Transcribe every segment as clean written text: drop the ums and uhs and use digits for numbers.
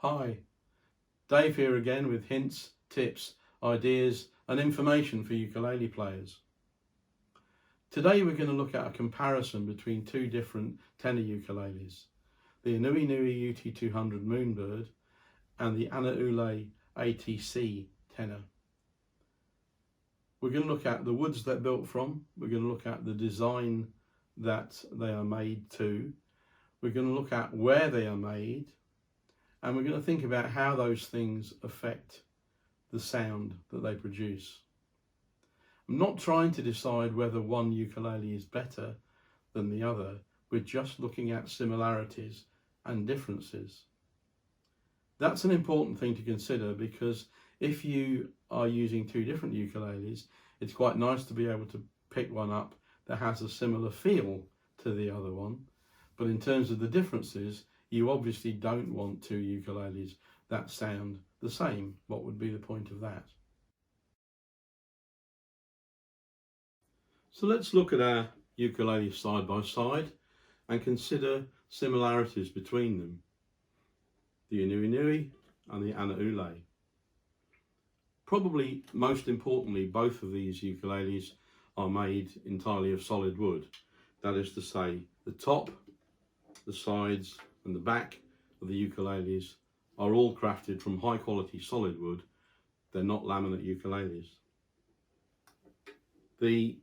Hi, Dave here again with hints, tips, ideas and information for ukulele players. Today we're going to look at a comparison between two different tenor ukuleles, the Anuinui UT200 Moonbird and the Anaulay ATC tenor. We're going to look at the woods they're built from, we're going to look at the design that they are made to, we're going to look at where they are made, and we're going to think about how those things affect the sound that they produce. I'm not trying to decide whether one ukulele is better than the other, we're just looking at similarities and differences. That's an important thing to consider, because if you are using two different ukuleles, it's quite nice to be able to pick one up that has a similar feel to the other one. But in terms of the differences, you obviously don't want two ukuleles that sound the same. What would be the point of that? So let's look at our ukuleles side by side and consider similarities between them. The Anuinui and the Anaulay. Probably most importantly, both of these ukuleles are made entirely of solid wood. That is to say, the top, the sides and the back of the ukuleles are all crafted from high quality solid wood. They're not laminate ukuleles. The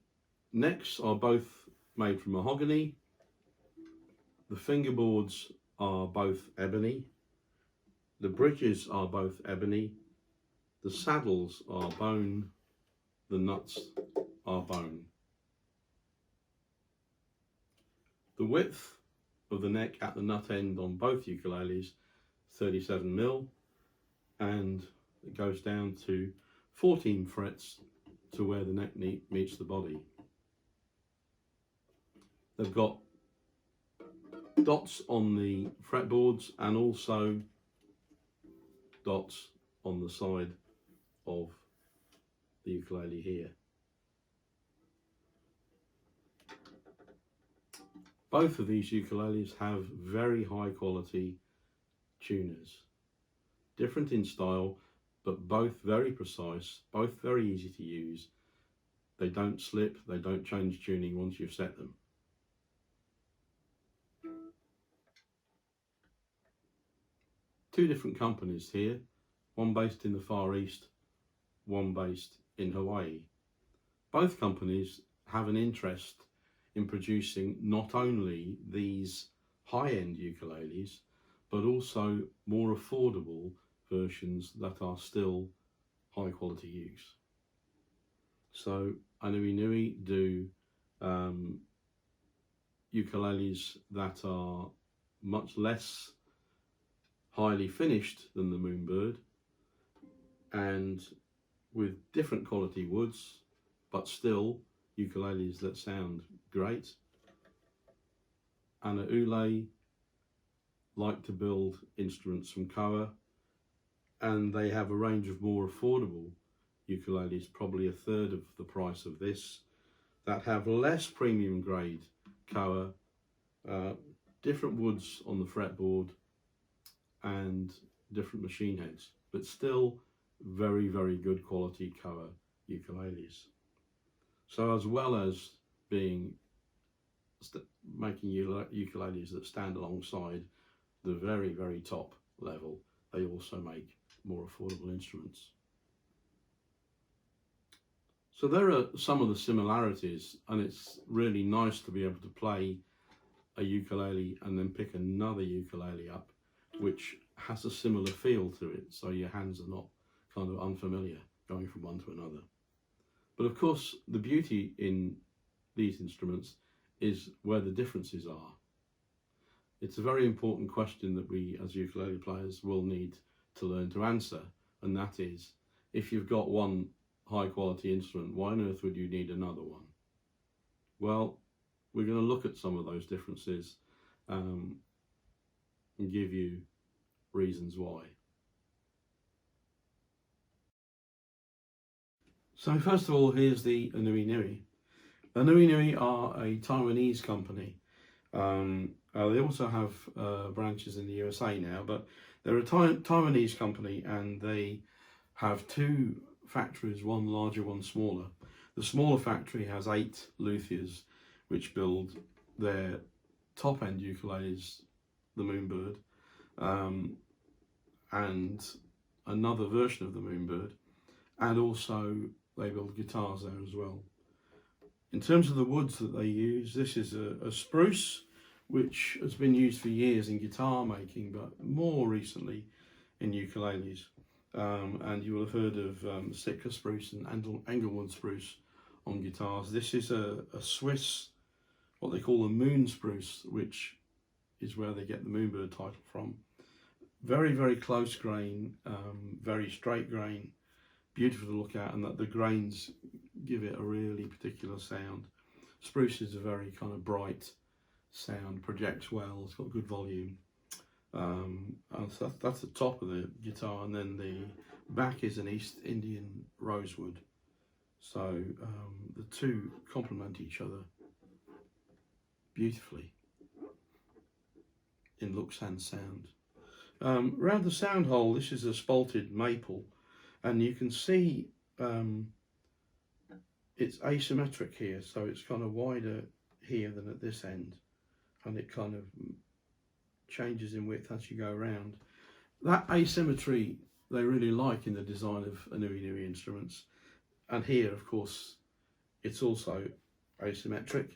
necks are both made from mahogany. The fingerboards are both ebony. The bridges are both ebony. The saddles are bone. The nuts are bone. The width of the neck at the nut end on both ukuleles 37mm, and it goes down to 14 frets to where the neck meets the body. They've got dots on the fretboards and also dots on the side of the ukulele here. Both of these ukuleles have very high quality tuners, different in style, but both very precise, both very easy to use. They don't slip, they don't change tuning once you've set them. Two different companies here, one based in the Far East, one based in Hawaii. Both companies have an interest in producing not only these high-end ukuleles, but also more affordable versions that are still high quality use. So Anuinui do ukuleles that are much less highly finished than the Moonbird, and with different quality woods, but still ukuleles that sound great. Anaulay like to build instruments from koa, and they have a range of more affordable ukuleles, probably a third of the price of this, that have less premium grade koa, different woods on the fretboard and different machine heads, but still very, very good quality koa ukuleles. So as well as being making ukuleles that stand alongside the very, very top level, they also make more affordable instruments. So there are some of the similarities, and it's really nice to be able to play a ukulele and then pick another ukulele up which has a similar feel to it, so your hands are not kind of unfamiliar going from one to another. But of course, the beauty in these instruments is where the differences are. It's a very important question that we as ukulele players will need to learn to answer, and that is, if you've got one high quality instrument, why on earth would you need another one? Well, we're going to look at some of those differences and give you reasons why. So first of all, here's the Anuinui. Anuinui are a Taiwanese company. They also have branches in the USA now, but They're a Taiwanese company, and they have two factories, one larger, one smaller. The smaller factory has 8 luthiers which build their top-end ukuleles, the Moonbird, and another version of the Moonbird, and also they build guitars there as well. In terms of the woods that they use, this is a spruce, which has been used for years in guitar making, but more recently in ukuleles. And you will have heard of Sitka spruce and Englewood spruce on guitars. This is a Swiss, what they call a moon spruce, which is where they get the Moonbird title from. Very, very close grain, very straight grain, beautiful to look at, and that the grains give it a really particular sound. Spruce is a very kind of bright sound, projects well, it's got good volume. And so that's the top of the guitar, and then the back is an East Indian rosewood. So the two complement each other beautifully in looks and sound. Around the sound hole, this is a spalted maple, and you can see it's asymmetric here, so it's kind of wider here than at this end, and it kind of changes in width as you go around. That asymmetry they really like in the design of Anuinui instruments, and here of course it's also asymmetric.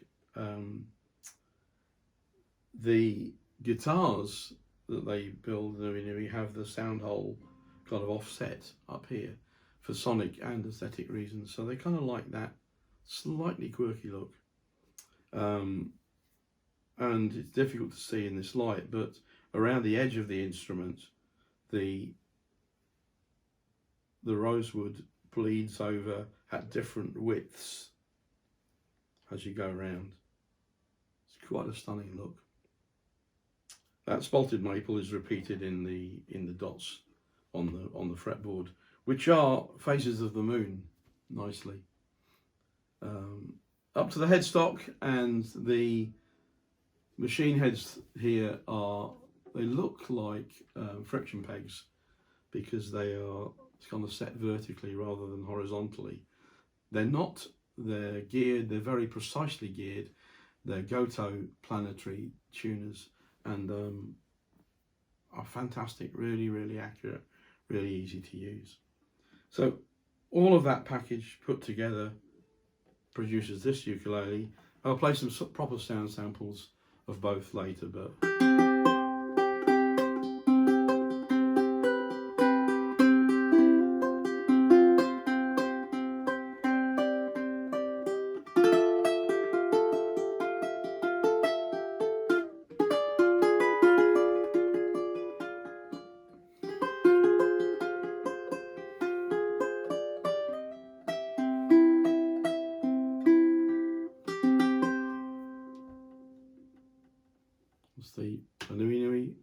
The guitars that they build in Anuinui have the sound hole kind of offset up here for sonic and aesthetic reasons, so they kind of like that slightly quirky look. And it's difficult to see in this light, but around the edge of the instrument, the rosewood bleeds over at different widths as you go around. It's quite a stunning look. That spalted maple is repeated in the dots on the fretboard, which are phases of the moon, nicely. Up to the headstock, and the machine heads here they look like friction pegs, because they are kind of set vertically rather than horizontally. They're not, they're geared, they're very precisely geared. They're Goto planetary tuners, and are fantastic, really, really accurate, really easy to use. So all of that package put together produces this ukulele. I'll play some proper sound samples of both later, but it's the Anuinui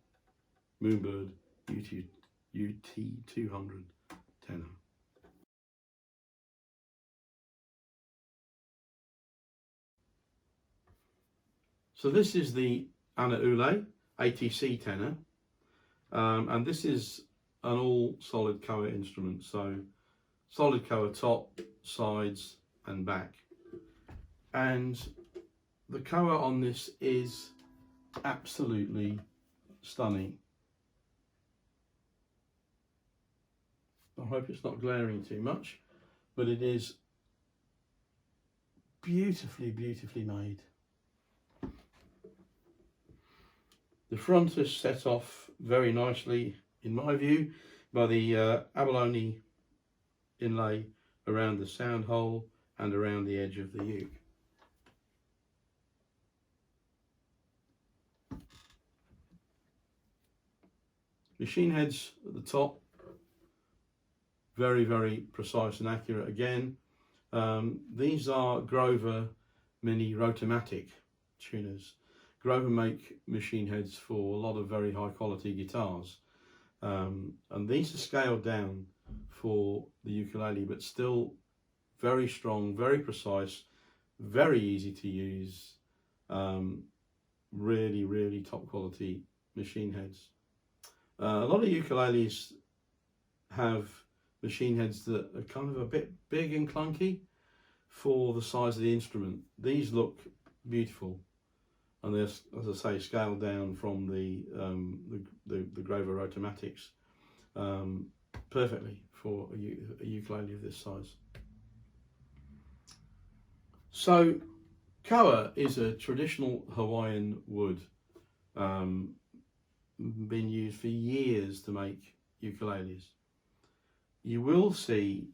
Moonbird UT200 Tenor. So this is the Anaulay ATC Tenor, and this is an all solid koa instrument, so solid koa top, sides and back. And the koa on this is absolutely stunning. I hope it's not glaring too much, but it is beautifully, beautifully made. The front is set off very nicely, in my view, by the abalone inlay around the sound hole and around the edge of the uke. Machine heads at the top, very, very precise and accurate again. These are Grover Mini Rotomatic tuners. Grover make machine heads for a lot of very high quality guitars, and these are scaled down for the ukulele, but still very strong, very precise, very easy to use, really, really top quality machine heads. A lot of ukuleles have machine heads that are kind of a bit big and clunky for the size of the instrument. These look beautiful, and they're, as I say, scaled down from the Grover Automatics perfectly for a ukulele of this size. So koa is a traditional Hawaiian wood, been used for years to make ukuleles. You will see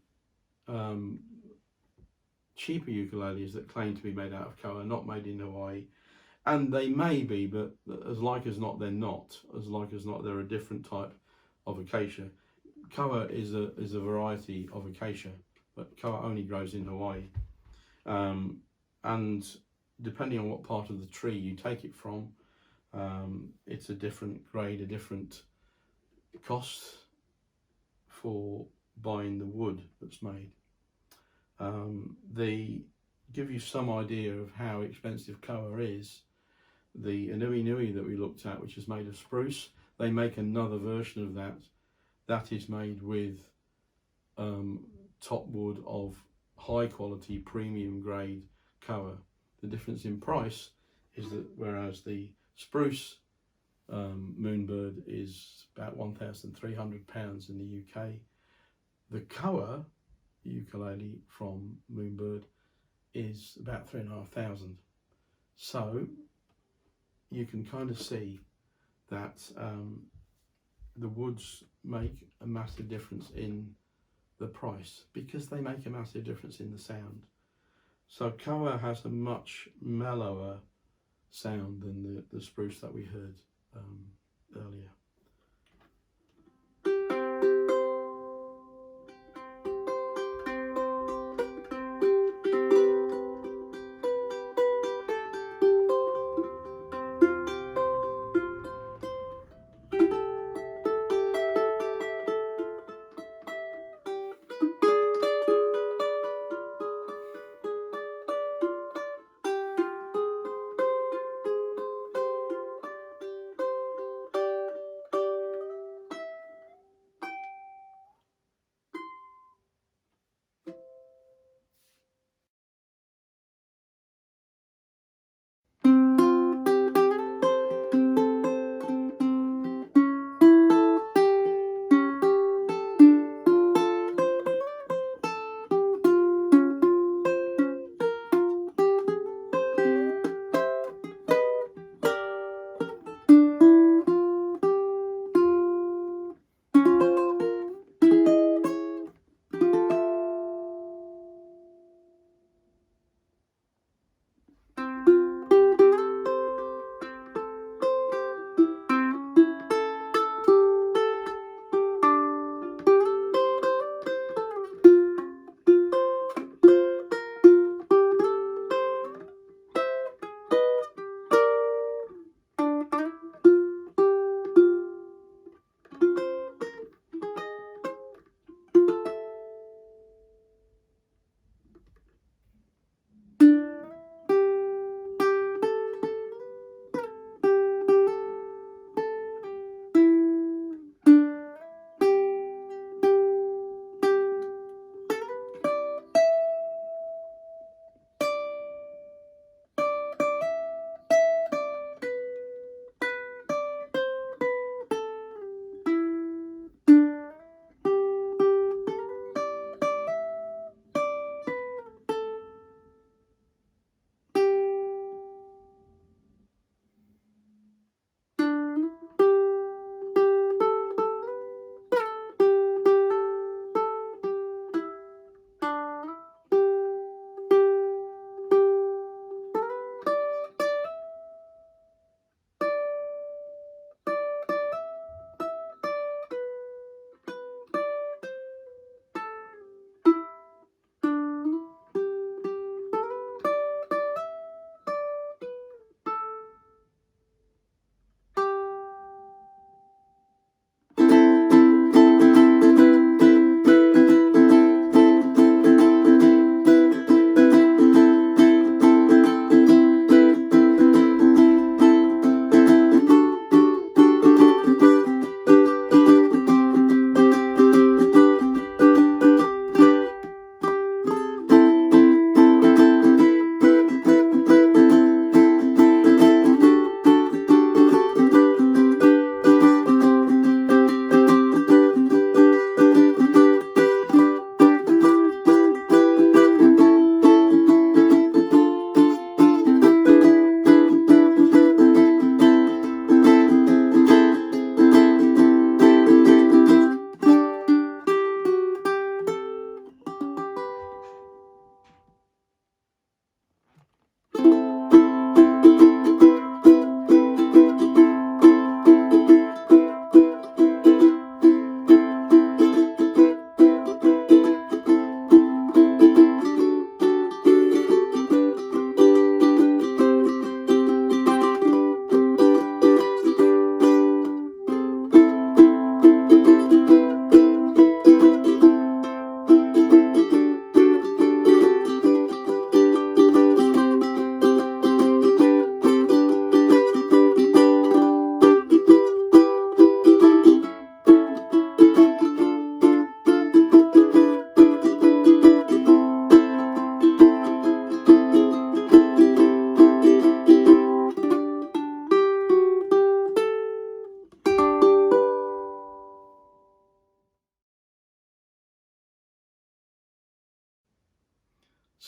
cheaper ukuleles that claim to be made out of koa, not made in Hawaii, and they may be, but as like as not they're not. As like as not they're a different type of acacia. Koa is a variety of acacia, but koa only grows in Hawaii, and depending on what part of the tree you take it from, it's a different grade, a different cost for buying the wood that's made. They give you some idea of how expensive koa is. The Anuinui that we looked at, which is made of spruce, they make another version of that. That is made with top wood of high quality premium grade koa. The difference in price is that whereas the spruce Moonbird is about £1,300 in the UK, the koa ukulele from Moonbird is about 3,500. So you can kind of see that the woods make a massive difference in the price because they make a massive difference in the sound. So koa has a much mellower sound than the spruce that we heard earlier.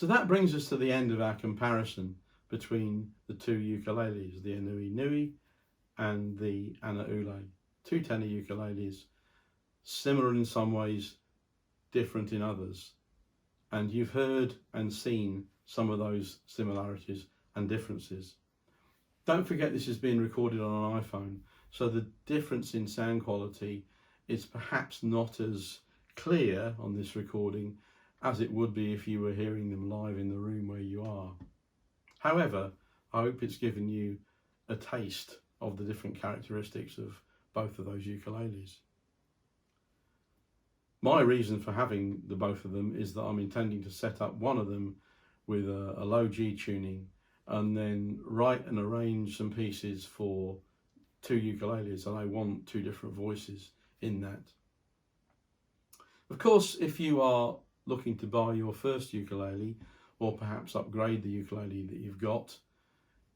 So that brings us to the end of our comparison between the two ukuleles, the Anuinui and the Anaulay. Two tenor ukuleles, similar in some ways, different in others. And you've heard and seen some of those similarities and differences. Don't forget this is being recorded on an iPhone, so the difference in sound quality is perhaps not as clear on this recording as it would be if you were hearing them live in the room where you are. However, I hope it's given you a taste of the different characteristics of both of those ukuleles. My reason for having the both of them is that I'm intending to set up one of them with a low G tuning and then write and arrange some pieces for two ukuleles, and I want two different voices in that. Of course, if you are looking to buy your first ukulele or perhaps upgrade the ukulele that you've got,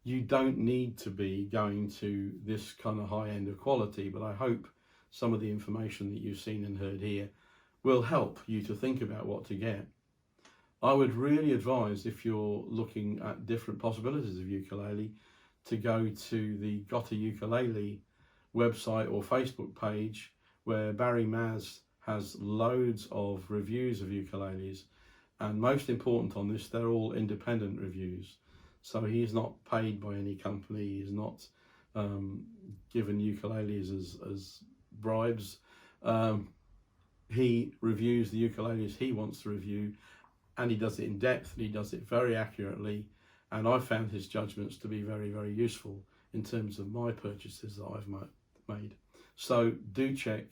you don't need to be going to this kind of high end of quality, but I hope some of the information that you've seen and heard here will help you to think about what to get. I would really advise, if you're looking at different possibilities of ukulele, to go to the Got a Ukulele website or Facebook page, where Barry Maz has loads of reviews of ukuleles, and most important on this, they're all independent reviews. So he's not paid by any company, he's not given ukuleles as bribes. He reviews the ukuleles he wants to review, and he does it in depth, and he does it very accurately, and I found his judgments to be very, very useful in terms of my purchases that I've made. So do check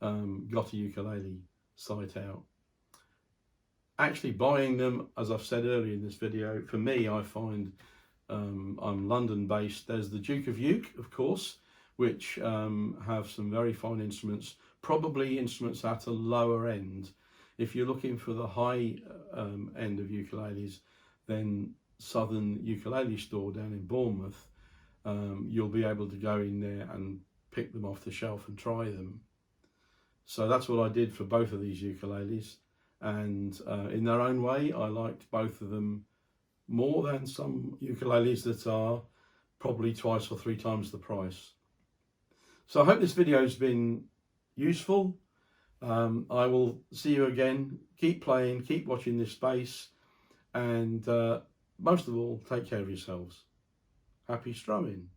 Got a Ukulele site out. Actually buying them, as I've said earlier in this video, for me, I find I'm London based. There's the Duke of Uke, of course, which have some very fine instruments, probably instruments at a lower end. If you're looking for the high end of ukuleles, then Southern Ukulele Store down in Bournemouth, you'll be able to go in there and pick them off the shelf and try them. So that's what I did for both of these ukuleles, and in their own way I liked both of them more than some ukuleles that are probably twice or three times the price. So I hope this video has been useful. I will see you again. Keep playing, keep watching this space, and most of all, take care of yourselves. Happy strumming.